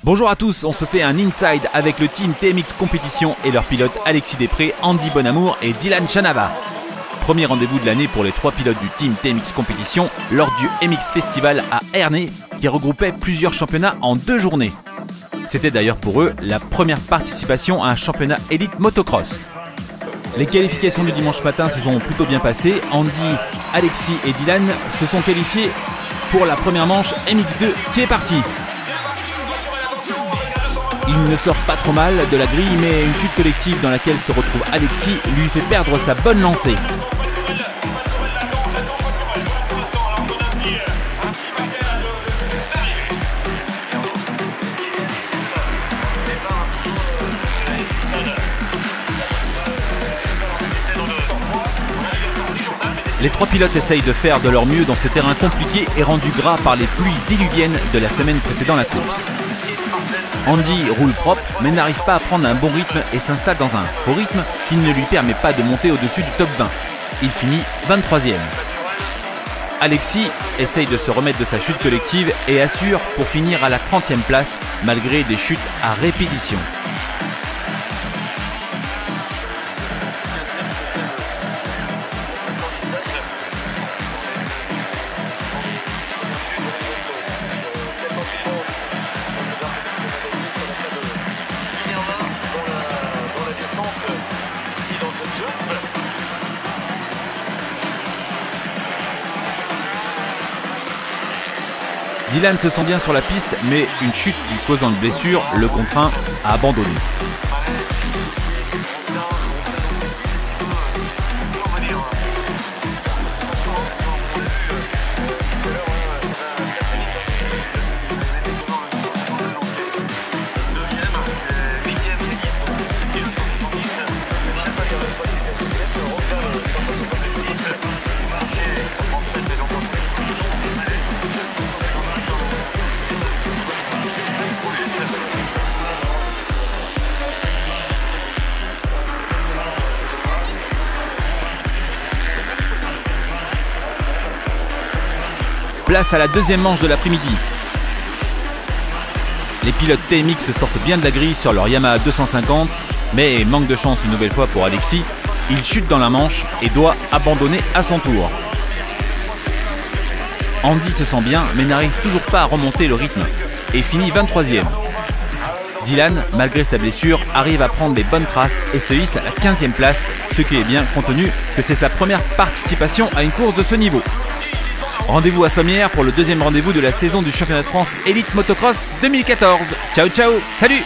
Bonjour à tous, on se fait un inside avec le team TMX Compétition et leurs pilotes Alexis Després, Andy Bonamour et Dylan Chanava. Premier rendez-vous de l'année pour les trois pilotes du team TMX Compétition lors du MX Festival à Ernée qui regroupait plusieurs championnats en 2 journées. C'était d'ailleurs pour eux la première participation à un championnat élite motocross. Les qualifications du dimanche matin se sont plutôt bien passées. Andy, Alexis et Dylan se sont qualifiés pour la première manche MX2 qui est partie. Il ne sort pas trop mal de la grille, mais une chute collective dans laquelle se retrouve Alexis lui fait perdre sa bonne lancée. Les trois pilotes essayent de faire de leur mieux dans ce terrain compliqué et rendu gras par les pluies diluviennes de la semaine précédant la course. Andy roule propre mais n'arrive pas à prendre un bon rythme et s'installe dans un faux rythme qui ne lui permet pas de monter au-dessus du top 20. Il finit 23e. Alexis essaye de se remettre de sa chute collective et assure pour finir à la 30e place malgré des chutes à répétition. Dylan se sent bien sur la piste, mais une chute lui causant une blessure le contraint à abandonner. Place à la deuxième manche de l'après-midi. Les pilotes TMX sortent bien de la grille sur leur Yamaha 250, mais manque de chance une nouvelle fois pour Alexis. Il chute dans la manche et doit abandonner à son tour. Andy se sent bien, mais n'arrive toujours pas à remonter le rythme et finit 23e. Dylan, malgré sa blessure, arrive à prendre les bonnes traces et se hisse à la 15e place, ce qui est bien compte tenu que c'est sa première participation à une course de ce niveau. Rendez-vous à Sommières pour le deuxième rendez-vous de la saison du championnat de France Elite Motocross 2014. Ciao ciao, salut!